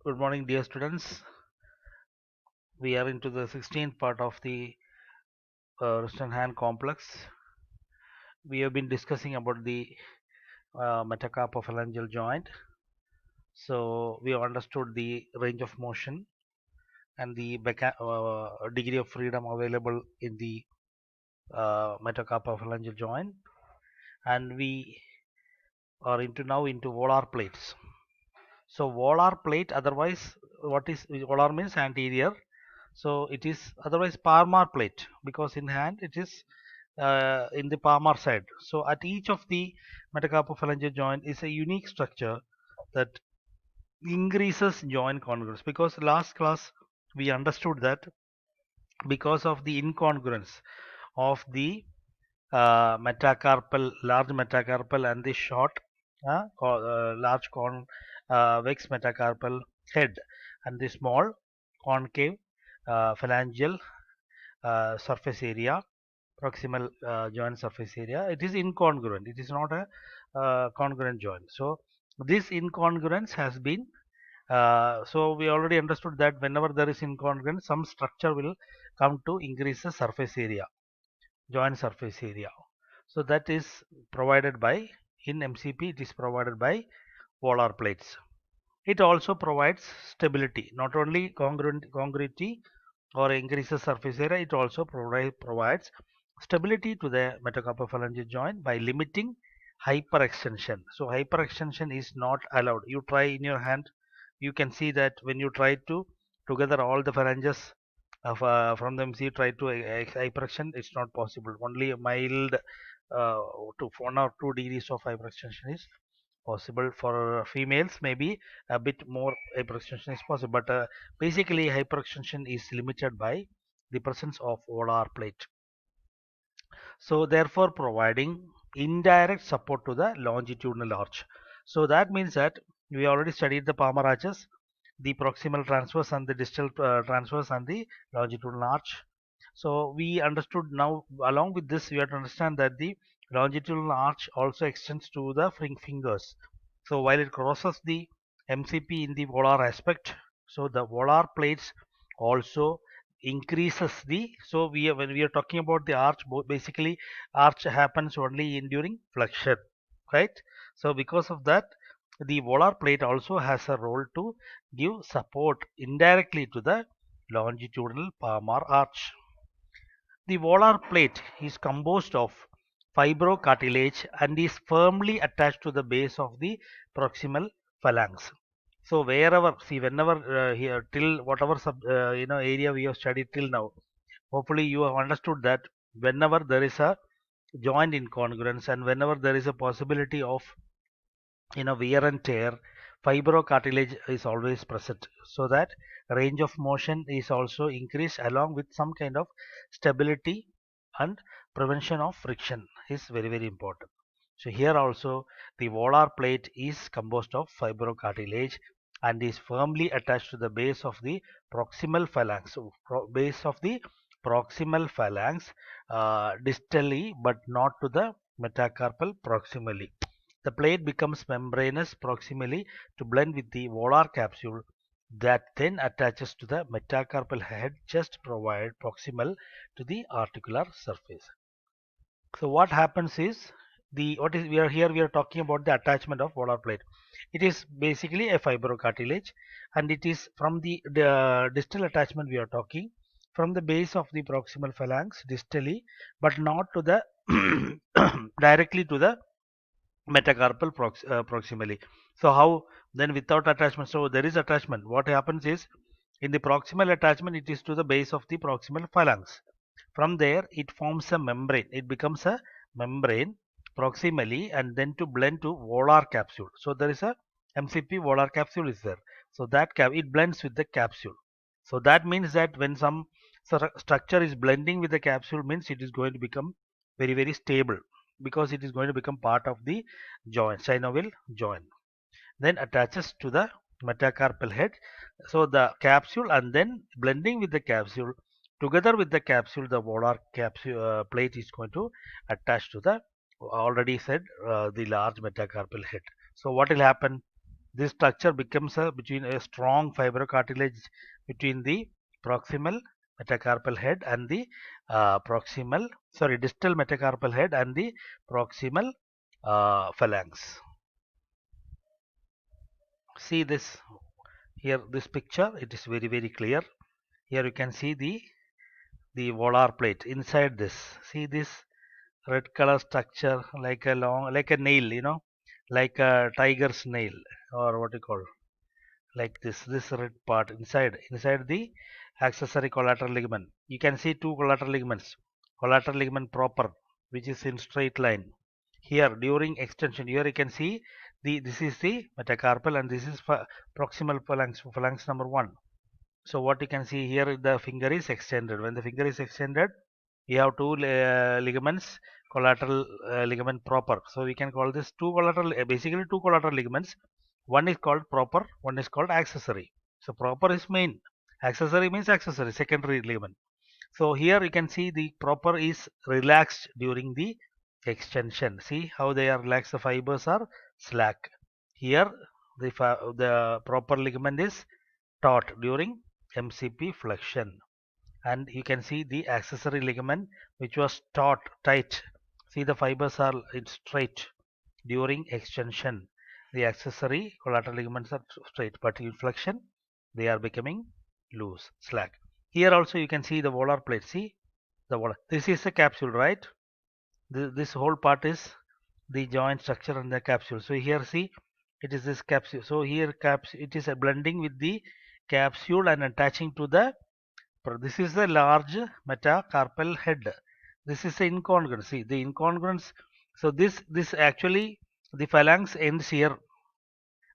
Good morning, dear students. We are into the 16th part of the wrist and hand complex. We have been discussing about the metacarpophalangeal joint. So we have understood the range of motion and the degree of freedom available in the metacarpophalangeal joint, and we are into volar plates. So volar plate, otherwise, what is volar means anterior. So it is otherwise palmar plate because in hand it is in the palmar side. So at each of the metacarpophalangeal joint is a unique structure that increases joint congruence. Because last class we understood that because of the incongruence of the large metacarpal and the short large convex metacarpal head and the small concave phalangeal surface area, proximal joint surface area, it is incongruent. It is not a congruent joint. So this incongruence has been so we already understood that whenever there is incongruence, some structure will come to increase the surface area, joint surface area. So that is provided by, in MCP it is provided by volar plates. It also provides stability, not only congruity or increases surface area, it also provides stability to the metacarpophalangeal joint by limiting hyperextension. So hyperextension is not allowed. You try in your hand, you can see that when you try to together all the phalanges of from the MC try to hyperextend, it's not possible. Only a mild to 1 or 2 degrees of hyperextension is possible. For females maybe a bit more hyperextension is possible, but basically hyperextension is limited by the presence of volar plate. So therefore providing indirect support to the longitudinal arch. So that means that we already studied the palmar arches, the proximal transverse and the distal transverse and the longitudinal arch. So we understood. Now along with this we have to understand that the longitudinal arch also extends to the fingers. So while it crosses the MCP in the volar aspect, so the volar plates also increases the, so when we are talking about the arch, basically arch happens only in during flexion, right? So because of that, the volar plate also has a role to give support indirectly to the longitudinal palmar arch. The volar plate is composed of fibrocartilage and is firmly attached to the base of the proximal phalanx. So wherever, see, whenever here till whatever area we have studied till now, hopefully you have understood that whenever there is a joint incongruence and whenever there is a possibility of wear and tear, fibrocartilage is always present, so that range of motion is also increased along with some kind of stability, and prevention of friction is very important. So here also the volar plate is composed of fibrocartilage and is firmly attached to the base of the proximal phalanx. So base of the proximal phalanx distally, but not to the metacarpal proximally. The plate becomes membranous proximally to blend with the volar capsule that then attaches to the metacarpal head just provide proximal to the articular surface. So what happens is, the what is we are talking about the attachment of volar plate. It is basically a fibrocartilage, and it is from the distal attachment we are talking from the base of the proximal phalanx distally, but not to the directly to the metacarpal proximally. So how then without attachment? So there is attachment. What happens is, in the proximal attachment it is to the base of the proximal phalanx. From there it forms a membrane. It becomes a membrane proximally and then to blend to volar capsule. So there is a MCP volar capsule is there. So that it blends with the capsule. So that means that when some structure is blending with the capsule means it is going to become very stable, because it is going to become part of the joint, synovial joint, then attaches to the metacarpal head. So the capsule and then blending with the capsule, together with the capsule the volar capsule plate is going to attach to the already said the large metacarpal head. So what will happen? This structure becomes between a strong fibrocartilage between the proximal metacarpal head and the distal metacarpal head and the proximal phalanx. See this here, this picture, it is very clear. Here you can see the volar plate inside this. See this red color structure, like a like a nail, like a tiger's nail, or what you call, like this red part inside the accessory collateral ligament. You can see two collateral ligaments. Collateral ligament proper, which is in straight line. Here during extension, here you can see this is the metacarpal and this is proximal phalanx number 1. So what you can see here, the finger is extended. When the finger is extended, we have two ligaments, collateral ligament proper. So we can call this basically two collateral ligaments. One is called proper, one is called accessory. So proper is main, accessory means accessory, secondary ligament. So here you can see the proper is relaxed during the extension. See how they are relaxed, the fibers are slack. Here the proper ligament is taut during MCP flexion, and you can see the accessory ligament which was tight. See the fibers are straight during extension. The accessory collateral ligaments are straight, but in flexion they are becoming loose, slack. Here also you can see the volar plate. See the volar. This is the capsule, right? This whole part is the joint structure and the capsule. So here see, it is this capsule. So here it is a blending with the capsule and attaching to the. This is the large metacarpal head. This is the incongruence. See the incongruence. So this actually the phalanx ends here,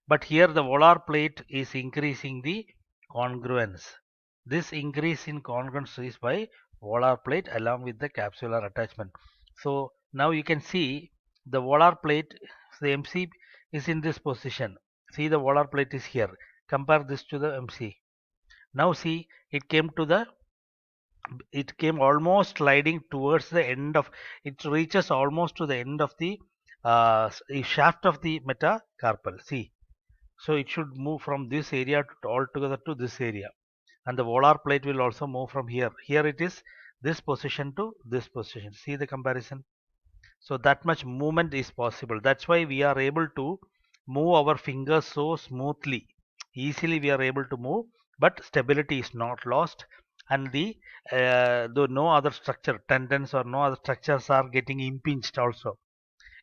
but here the volar plate is increasing the congruence. This increase in congruence is by volar plate along with the capsular attachment. So now you can see the volar plate, the MC is in this position. See the volar plate is here. Compare this to the MC. Now see it came almost sliding towards the end of, it reaches almost to the end of the shaft of the metacarpal. See, so it should move from this area altogether to this area, and the volar plate will also move from here. Here it is this position to this position. See the comparison. So that much movement is possible. That's why we are able to move our fingers so smoothly. Easily we are able to move, but stability is not lost, and though no other structure, tendons or no other structures are getting impinged also.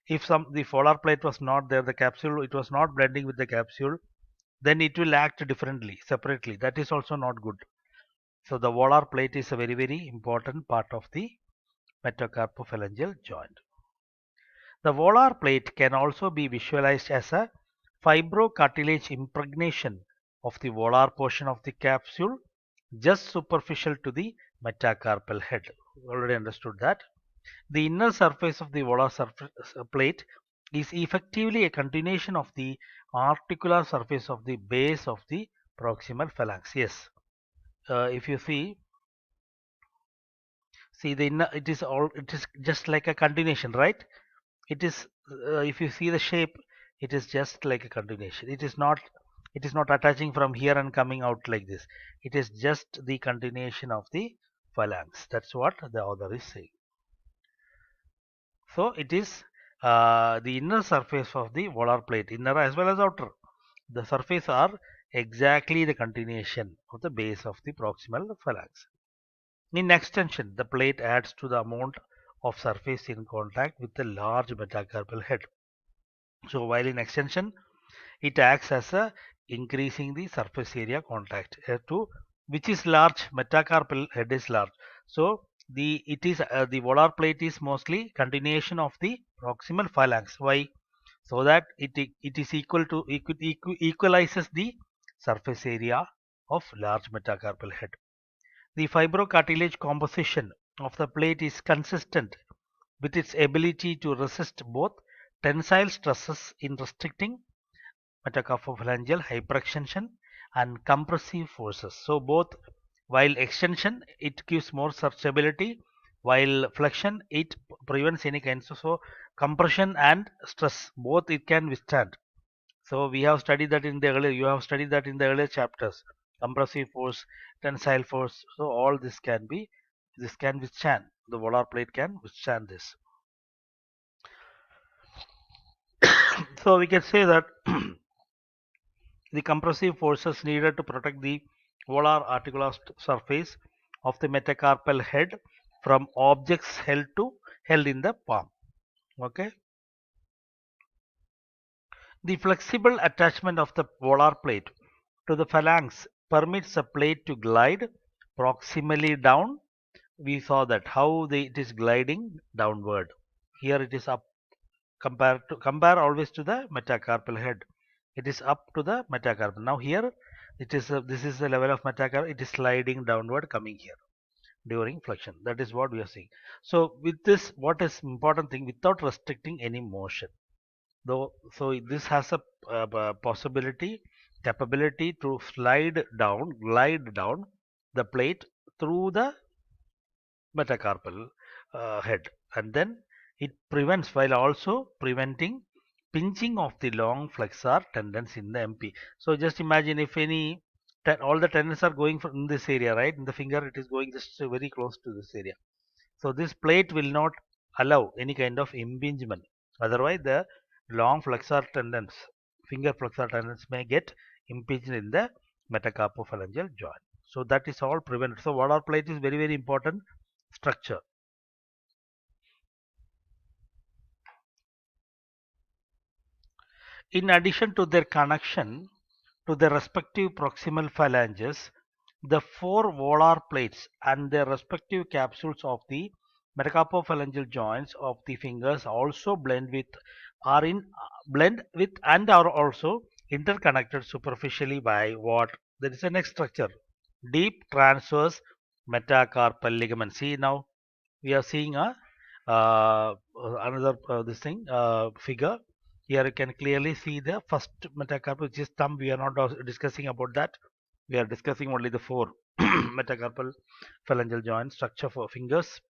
If the volar plate was not there, the capsule, it was not blending with the capsule, then it will act differently, separately. That is also not good. So the volar plate is a very important part of the metacarpophalangeal joint. The volar plate can also be visualized as a fibrocartilage impregnation of the volar portion of the capsule, just superficial to the metacarpal head. Already understood that. The inner surface of the volar plate is effectively a continuation of the articular surface of the base of the proximal phalanx. Yes, if you see the inner, it is just like a continuation, right? It is if you see the shape, it is just like a continuation. It is not attaching from here and coming out like this. It is just the continuation of the phalanx. That's what the author is saying. So it is the inner surface of the volar plate, inner as well as outer. The surface are exactly the continuation of the base of the proximal phalanx. In extension, the plate adds to the amount of surface in contact with the large metacarpal head. So while in extension, it acts as a increasing the surface area contact to which is large. Metacarpal head is large. So the volar plate is mostly continuation of the proximal phalanx. Why? So that it is equalizes the surface area of large metacarpal head. The fibrocartilage composition of the plate is consistent with its ability to resist both tensile stresses in restricting metacarpophalangeal hyperextension and compressive forces. So both, while extension it gives more stability, while flexion it prevents any kinds of, so compression and stress both it can withstand. So we have studied that in the earlier, you have studied that in the earlier chapters. Compressive force, tensile force. So all this can be, this can withstand. The volar plate can withstand this. So we can say that the compressive forces needed to protect the volar articular surface of the metacarpal head from objects held in the palm. Okay. The flexible attachment of the volar plate to the phalanx permits the plate to glide proximally down. We saw that how it is gliding downward. Here it is up. Compare always to the metacarpal head. It is up to the metacarpal. Now here it is this is the level of metacarpal. It is sliding downward, coming here during flexion. That is what we are seeing. So with this, what is important thing, without restricting any motion, though, so this has a capability to glide down the plate through the metacarpal head, and then it prevents, while also preventing pinching of the long flexor tendons in the MP. So just imagine if any all the tendons are going in this area, right? In the finger, it is going just very close to this area. So this plate will not allow any kind of impingement. Otherwise, the long flexor tendons, finger flexor tendons may get impinged in the metacarpophalangeal joint. So that is all prevented. So volar plate is very, very important structure. In addition to their connection to their respective proximal phalanges, the four volar plates and their respective capsules of the metacarpophalangeal joints of the fingers also blend with and are also interconnected superficially by what? There is a next structure, deep transverse metacarpal ligament. See, now we are seeing a another this thing figure. Here you can clearly see the first metacarpal, which is thumb. We are not discussing about that. We are discussing only the four metacarpal phalangeal joint structure for fingers.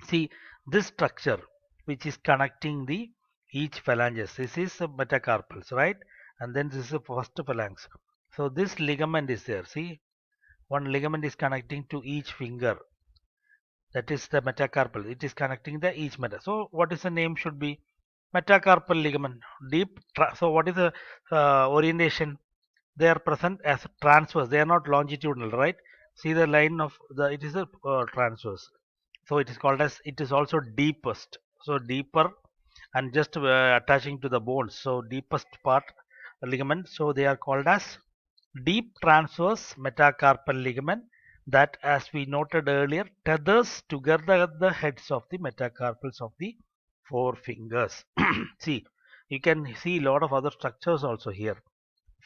See this structure which is connecting the each phalanges. This is metacarpals, right? And then this is the first phalanx. So this ligament is there. See, one ligament is connecting to each finger. That is the metacarpal. It is connecting the each meta. So what is the name should be? Metacarpal ligament. So what is the orientation? They are present as transverse. They are not longitudinal, right? See the line of the, it is a transverse. So it is called as, it is also deepest. So deeper and just attaching to the bones. So deepest part ligament. So they are called as deep transverse metacarpal ligament that, as we noted earlier, tethers together the heads of the metacarpals of the four fingers. See, you can see a lot of other structures also here.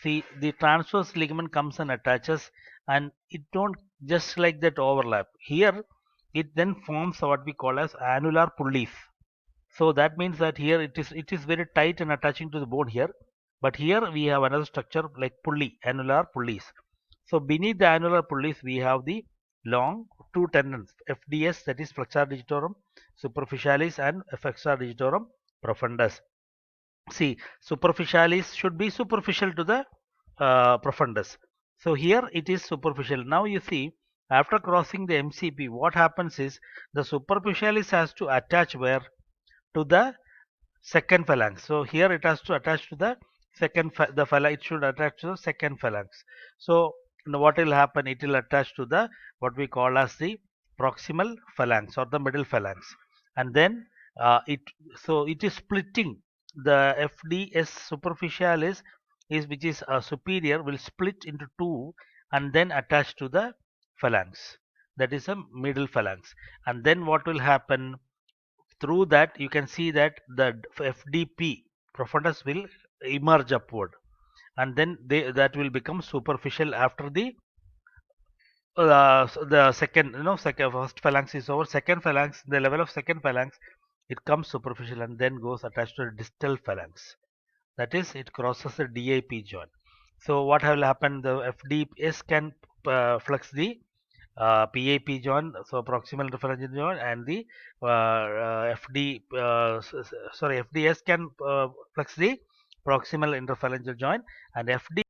See, the transverse ligament comes and attaches, and it don't just like that overlap. Here, it then forms what we call as annular pulleys. So that means that here it is very tight and attaching to the bone here. But here we have another structure like pulley, annular pulleys. So beneath the annular pulleys we have the long two tendons, FDS, that is flexor digitorum superficialis and flexor digitorum profundus. See, superficialis should be superficial to the profundus. So here it is superficial. Now you see, after crossing the MCP, what happens is the superficialis has to attach where? To the second phalanx. So here it has to attach to the the phalanx. It should attach to the second phalanx. So what will happen? It will attach to the what we call as the proximal phalanx or the middle phalanx, and then it so it is splitting the FDS superficialis is which is superior will split into two and then attach to the phalanx. That is a middle phalanx, and then what will happen? Through that you can see that the FDP profundus will emerge upward, and then that will become superficial after the second, second first phalanx is over. Second phalanx, the level of second phalanx, it comes superficial and then goes attached to the distal phalanx. That is, it crosses the DIP joint. So what will happen? The FDS can flex the PAP joint, so proximal referential joint, and the FDS can flex the proximal interphalangeal joint, and FD